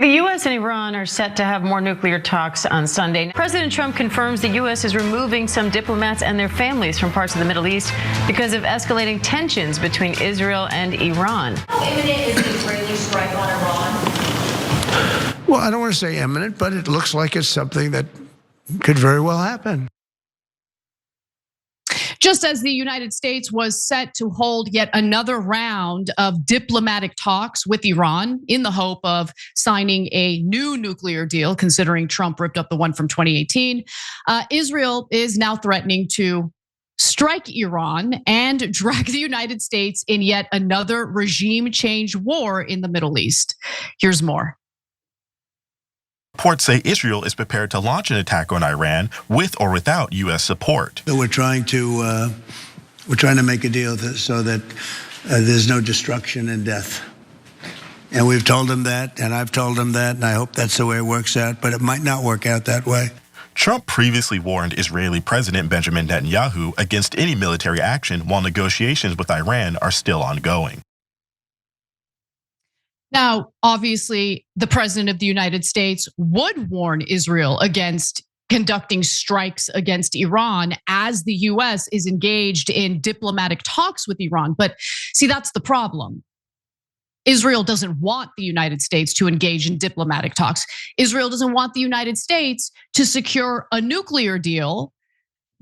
The U.S. and Iran are set to have more nuclear talks on Sunday. President Trump confirms the U.S. is removing some diplomats and their families from parts of the Middle East because of escalating tensions between Israel and Iran. How imminent is the Israeli strike on Iran? Well, I don't want to say imminent, but it looks like it's something that could very well happen. Just as the United States was set to hold yet another round of diplomatic talks with Iran in the hope of signing a new nuclear deal, considering Trump ripped up the one from 2018, Israel is now threatening to strike Iran and drag the United States in yet another regime change war in the Middle East. Here's more. Reports say Israel is prepared to launch an attack on Iran with or without U.S. support. So we're trying to make a deal so that there's no destruction and death. And we've told them that, and I've told them that, and I hope that's the way it works out, but it might not work out that way. Trump previously warned Israeli President Benjamin Netanyahu against any military action while negotiations with Iran are still ongoing. Now, obviously, the president of the United States would warn Israel against conducting strikes against Iran as the US is engaged in diplomatic talks with Iran. But see, that's the problem. Israel doesn't want the United States to engage in diplomatic talks. Israel doesn't want the United States to secure a nuclear deal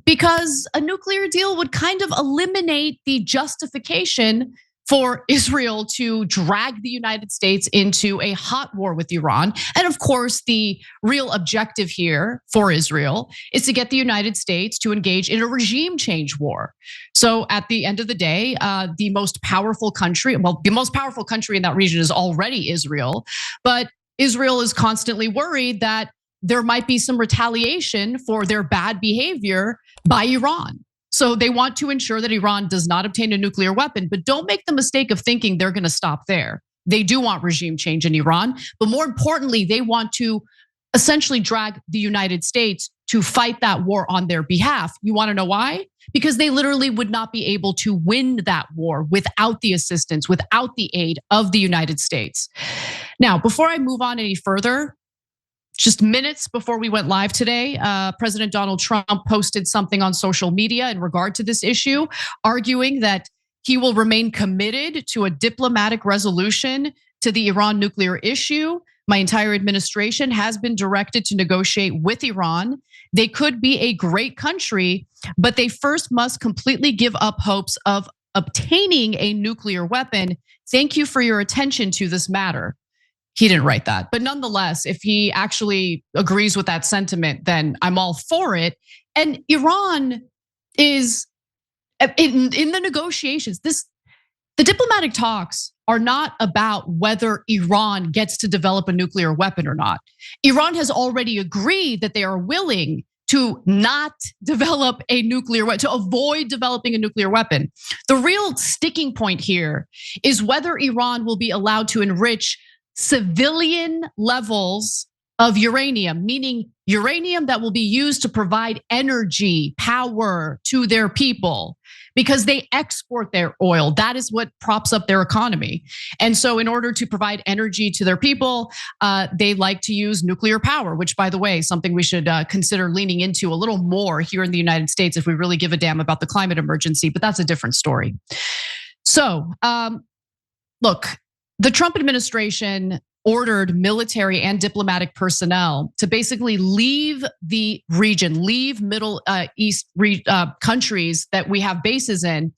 because a nuclear deal would kind of eliminate the justification for Israel to drag the United States into a hot war with Iran. And of course, the real objective here for Israel is to get the United States to engage in a regime change war. So at the end of the day, the most powerful country in that region is already Israel, but Israel is constantly worried that there might be some retaliation for their bad behavior by Iran. So they want to ensure that Iran does not obtain a nuclear weapon, but don't make the mistake of thinking they're going to stop there. They do want regime change in Iran, but more importantly, they want to essentially drag the United States to fight that war on their behalf. You want to know why? Because they literally would not be able to win that war without the assistance, without the aid of the United States. Now, before I move on any further, just minutes before we went live today, President Donald Trump posted something on social media in regard to this issue, arguing that he will remain committed to a diplomatic resolution to the Iran nuclear issue. My entire administration has been directed to negotiate with Iran. They could be a great country, but they first must completely give up hopes of obtaining a nuclear weapon. Thank you for your attention to this matter. He didn't write that, but nonetheless, if he actually agrees with that sentiment, then I'm all for it. And Iran is in the negotiations. The diplomatic talks are not about whether Iran gets to develop a nuclear weapon or not. Iran has already agreed that they are willing to not develop a nuclear weapon, to avoid developing a nuclear weapon. The real sticking point here is whether Iran will be allowed to enrich civilian levels of uranium, meaning uranium that will be used to provide energy, power to their people, because they export their oil. That is what props up their economy. And so in order to provide energy to their people, they like to use nuclear power, which, by the way, something we should consider leaning into a little more here in the United States if we really give a damn about the climate emergency, but that's a different story. So, look, the Trump administration ordered military and diplomatic personnel to basically leave the region, leave Middle East countries that we have bases in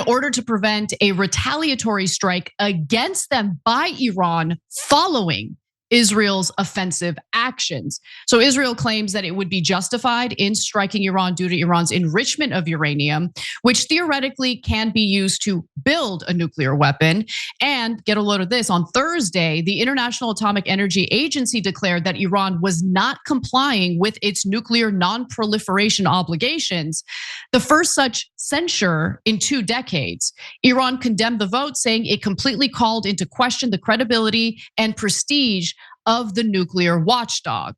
order to prevent a retaliatory strike against them by Iran following Israel's offensive actions. So Israel claims that it would be justified in striking Iran due to Iran's enrichment of uranium, which theoretically can be used to build a nuclear weapon. And get a load of this, on Thursday, the International Atomic Energy Agency declared that Iran was not complying with its nuclear non-proliferation obligations, the first such censure in 2 decades. Iran condemned the vote, saying it completely called into question the credibility and prestige of the nuclear watchdog.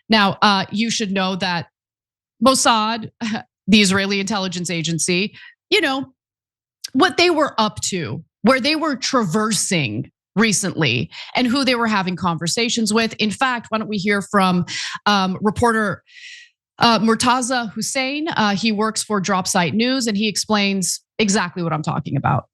Now, you should know that Mossad, the Israeli intelligence agency, what they were up to, where they were traversing recently and who they were having conversations with. In fact, why don't we hear from reporter Murtaza Hussein? He works for Dropsite News, and he explains exactly what I'm talking about.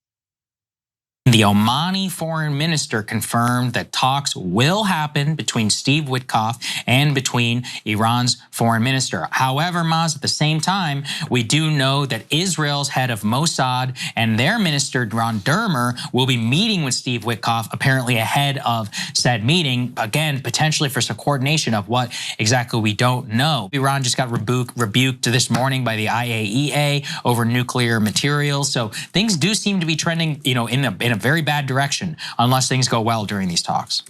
The Omani foreign minister confirmed that talks will happen between Steve Witkoff and between Iran's foreign minister. However, Maz, at the same time, we do know that Israel's head of Mossad and their minister, Ron Dermer, will be meeting with Steve Witkoff apparently ahead of said meeting. Again, potentially for some coordination of what exactly we don't know. Iran just got rebuked this morning by the IAEA over nuclear materials. So things do seem to be trending, in a very bad direction unless things go well during these talks.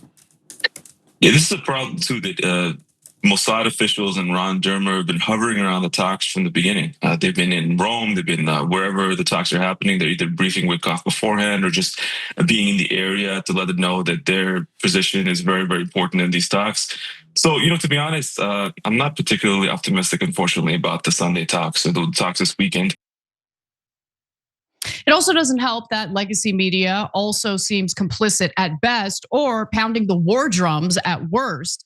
Yeah, this is a problem too that Mossad officials and Ron Dermer have been hovering around the talks from the beginning. They've been in Rome, they've been wherever the talks are happening. They're either briefing Witkoff beforehand or just being in the area to let them know that their position is very, very important in these talks. So, to be honest, I'm not particularly optimistic, unfortunately, about the Sunday talks or the talks this weekend. It also doesn't help that legacy media also seems complicit at best or pounding the war drums at worst,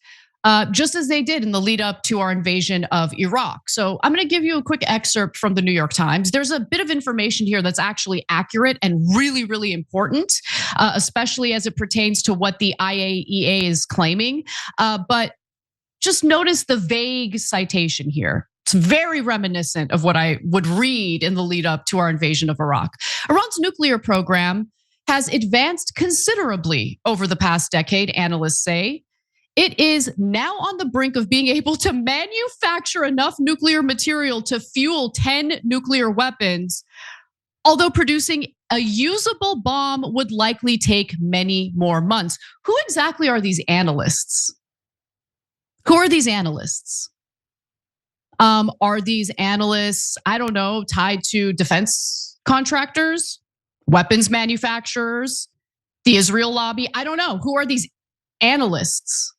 just as they did in the lead up to our invasion of Iraq. So I'm gonna give you a quick excerpt from the New York Times. There's a bit of information here that's actually accurate and really, really important, especially as it pertains to what the IAEA is claiming. But just notice the vague citation here. It's very reminiscent of what I would read in the lead up to our invasion of Iraq. Iran's nuclear program has advanced considerably over the past decade, analysts say. It is now on the brink of being able to manufacture enough nuclear material to fuel 10 nuclear weapons, although producing a usable bomb would likely take many more months. Who exactly are these analysts? Who are these analysts? Are these analysts, I don't know, tied to defense contractors, weapons manufacturers, the Israel lobby? I don't know. Who are these analysts?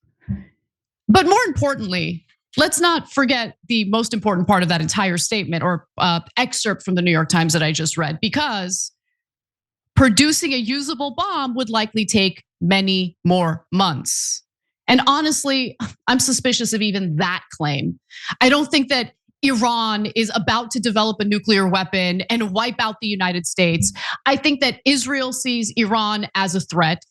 But more importantly, let's not forget the most important part of that entire statement or excerpt from the New York Times that I just read, because producing a usable bomb would likely take many more months. And honestly, I'm suspicious of even that claim. I don't think that Iran is about to develop a nuclear weapon and wipe out the United States. I think that Israel sees Iran as a threat.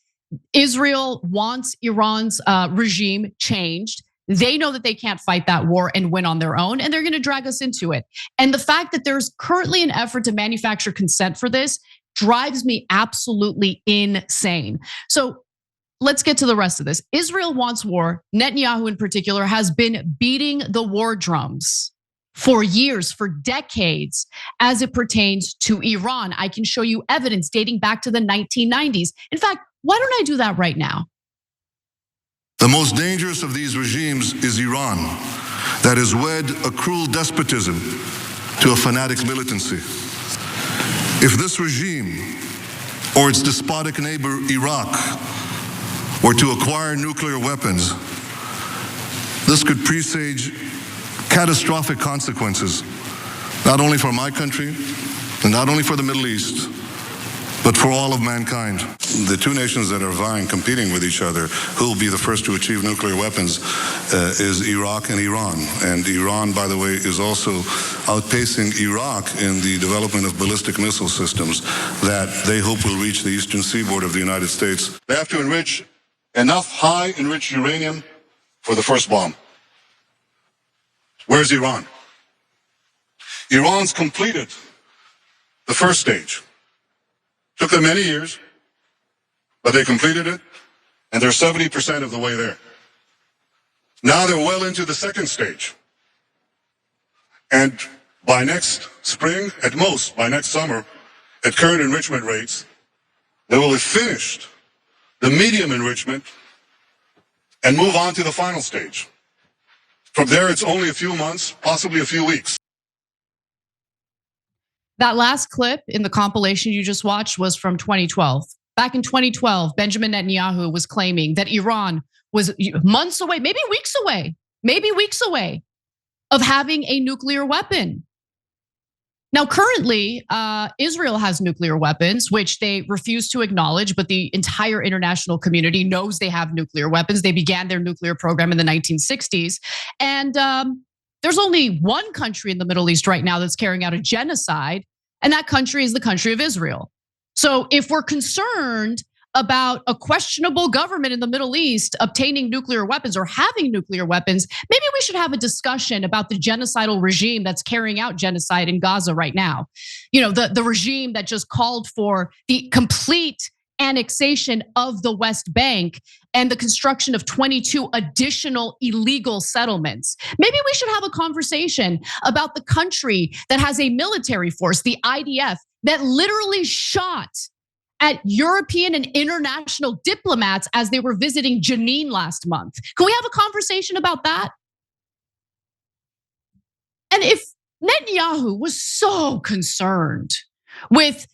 Israel wants Iran's regime changed. They know that they can't fight that war and win on their own, and they're gonna drag us into it. And the fact that there's currently an effort to manufacture consent for this drives me absolutely insane. So let's get to the rest of this. Israel wants war. Netanyahu in particular has been beating the war drums for years, for decades, as it pertains to Iran. I can show you evidence dating back to the 1990s. In fact, why don't I do that right now? The most dangerous of these regimes is Iran, that has wed a cruel despotism to a fanatic militancy. If this regime or its despotic neighbor Iraq were to acquire nuclear weapons, this could presage catastrophic consequences, not only for my country and not only for the Middle East, but for all of mankind. The two nations that are vying, competing with each other, who will be the first to achieve nuclear weapons, is Iraq and Iran. And Iran, by the way, is also outpacing Iraq in the development of ballistic missile systems that they hope will reach the eastern seaboard of the United States. They have to enrich enough high enriched uranium for the first bomb. Where's Iran? Iran's completed the first stage. Took them many years, but they completed it, and they're 70% of the way there. Now they're well into the second stage. And by next spring, at most, by next summer, at current enrichment rates, they will have finished the medium enrichment and move on to the final stage. From there, it's only a few months, possibly a few weeks. That last clip in the compilation you just watched was from 2012. Back in 2012, Benjamin Netanyahu was claiming that Iran was months away, maybe weeks away of having a nuclear weapon. Now, currently, Israel has nuclear weapons, which they refuse to acknowledge, but the entire international community knows they have nuclear weapons. They began their nuclear program in the 1960s. And there's only one country in the Middle East right now that's carrying out a genocide, and that country is the country of Israel. So if we're concerned about a questionable government in the Middle East obtaining nuclear weapons or having nuclear weapons, maybe we should have a discussion about the genocidal regime that's carrying out genocide in Gaza right now. You know, the regime that just called for the complete annexation of the West Bank and the construction of 22 additional illegal settlements. Maybe we should have a conversation about the country that has a military force, the IDF, that literally shot at European and international diplomats as they were visiting Jenin last month. Can we have a conversation about that? And if Netanyahu was so concerned with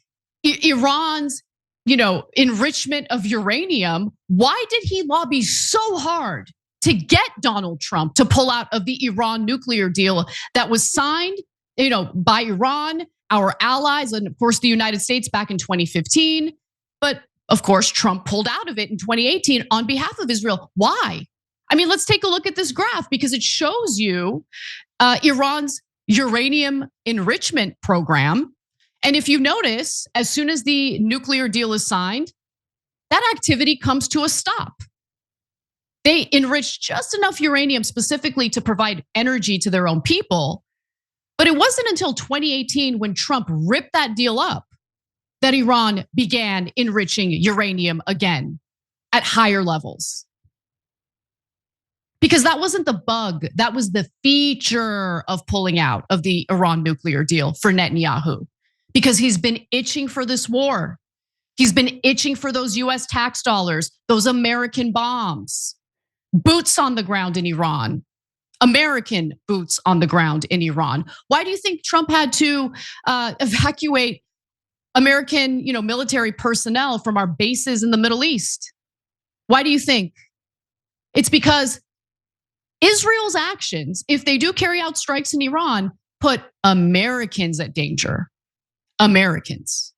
Iran's, enrichment of uranium, why did he lobby so hard to get Donald Trump to pull out of the Iran nuclear deal that was signed, by Iran, our allies, and of course the United States back in 2015. But of course, Trump pulled out of it in 2018 on behalf of Israel. Why? I mean, let's take a look at this graph because it shows you Iran's uranium enrichment program. And if you notice, as soon as the nuclear deal is signed, that activity comes to a stop. They enriched just enough uranium specifically to provide energy to their own people. But it wasn't until 2018 when Trump ripped that deal up that Iran began enriching uranium again at higher levels. Because that wasn't the bug, that was the feature of pulling out of the Iran nuclear deal for Netanyahu. Because he's been itching for this war. He's been itching for those US tax dollars, those American bombs, boots on the ground in Iran. American boots on the ground in Iran. Why do you think Trump had to evacuate American, military personnel from our bases in the Middle East? Why do you think? It's because Israel's actions, if they do carry out strikes in Iran, put Americans at danger. Americans.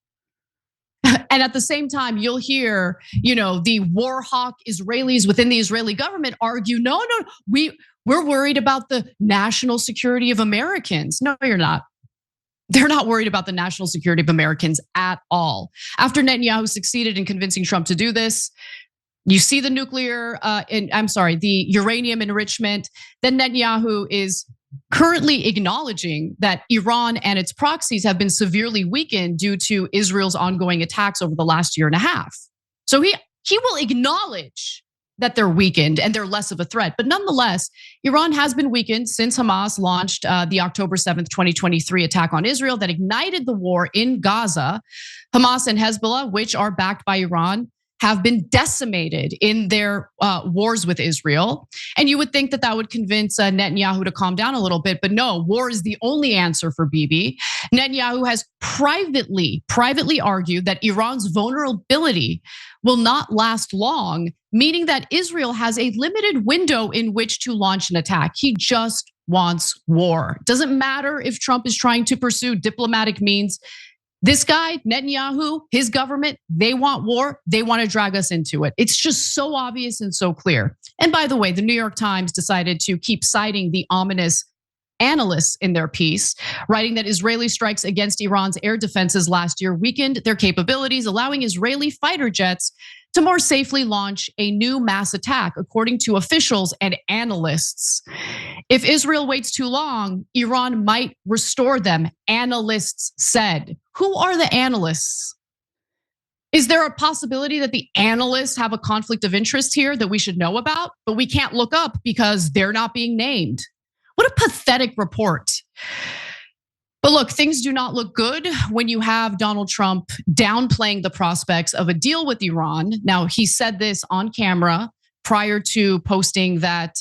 And at the same time, you'll hear, the war hawk Israelis within the Israeli government argue, no, we're worried about the national security of Americans. No, you're not. They're not worried about the national security of Americans at all. After Netanyahu succeeded in convincing Trump to do this, you see the the uranium enrichment. Then Netanyahu is currently acknowledging that Iran and its proxies have been severely weakened due to Israel's ongoing attacks over the last year and a half. So he will acknowledge that they're weakened and they're less of a threat. But nonetheless, Iran has been weakened since Hamas launched the October 7th, 2023 attack on Israel that ignited the war in Gaza. Hamas and Hezbollah, which are backed by Iran, have been decimated in their wars with Israel. And you would think that would convince Netanyahu to calm down a little bit, but no, war is the only answer for Bibi. Netanyahu has privately argued that Iran's vulnerability will not last long, meaning that Israel has a limited window in which to launch an attack. He just wants war. Doesn't matter if Trump is trying to pursue diplomatic means. This guy, Netanyahu, his government, they want war. They want to drag us into it. It's just so obvious and so clear. And by the way, the New York Times decided to keep citing the ominous analysts in their piece, writing that Israeli strikes against Iran's air defenses last year weakened their capabilities, allowing Israeli fighter jets to more safely launch a new mass attack, according to officials and analysts. If Israel waits too long, Iran might restore them, analysts said. Who are the analysts? Is there a possibility that the analysts have a conflict of interest here that we should know about, but we can't look up because they're not being named? What a pathetic report. But look, things do not look good when you have Donald Trump downplaying the prospects of a deal with Iran. Now, he said this on camera prior to posting that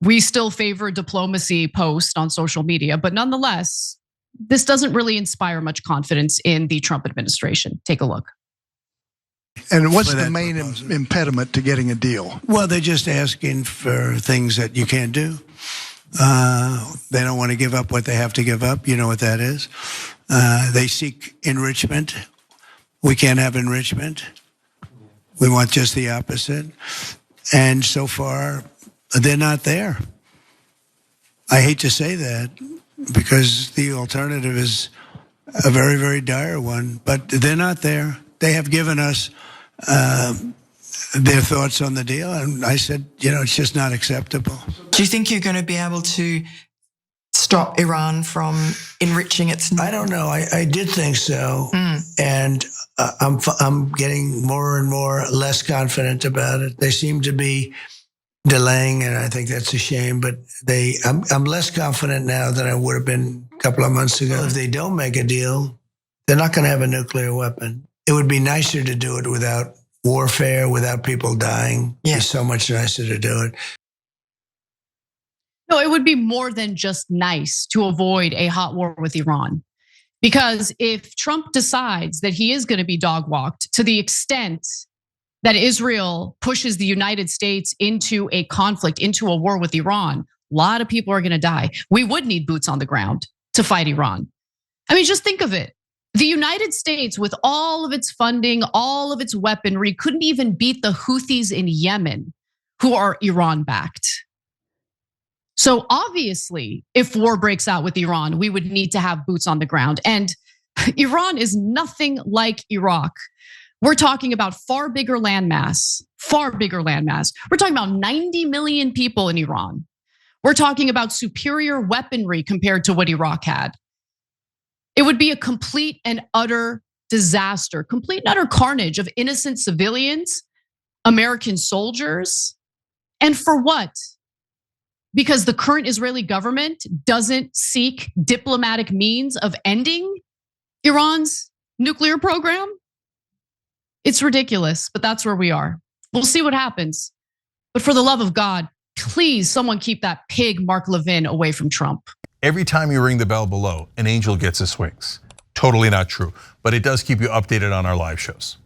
we still favor diplomacy post on social media. But nonetheless, this doesn't really inspire much confidence in the Trump administration. Take a look. And what's the main impediment to getting a deal? Well, they're just asking for things that you can't do. They don't want to give up what they have to give up. You know what that is. They seek enrichment. We can't have enrichment. We want just the opposite. And so far, they're not there. I hate to say that because the alternative is a very, very dire one, but they're not there. They have given us their thoughts on the deal, and I said, it's just not acceptable. Do you think you're going to be able to stop Iran from enriching its? I don't know. I did think so, and I'm getting more and more less confident about it. They seem to be delaying, and I think that's a shame. But I'm less confident now than I would have been a couple of months ago. If they don't make a deal, they're not going to have a nuclear weapon. It would be nicer to do it without warfare, without people dying. Yeah. It's so much nicer to do it. No, it would be more than just nice to avoid a hot war with Iran. Because if Trump decides that he is going to be dog walked to the extent that Israel pushes the United States into a conflict, into a war with Iran, a lot of people are going to die. We would need boots on the ground to fight Iran. I mean, just think of it. The United States, with all of its funding, all of its weaponry, couldn't even beat the Houthis in Yemen, who are Iran-backed. So obviously, if war breaks out with Iran, we would need to have boots on the ground. And Iran is nothing like Iraq. We're talking about far bigger landmass, far bigger landmass. We're talking about 90 million people in Iran. We're talking about superior weaponry compared to what Iraq had. It would be a complete and utter disaster, complete and utter carnage of innocent civilians, American soldiers. And for what? Because the current Israeli government doesn't seek diplomatic means of ending Iran's nuclear program? It's ridiculous, but that's where we are. We'll see what happens. But for the love of God, please, someone keep that pig Mark Levin away from Trump. Every time you ring the bell below, an angel gets his wings. Totally not true, but it does keep you updated on our live shows.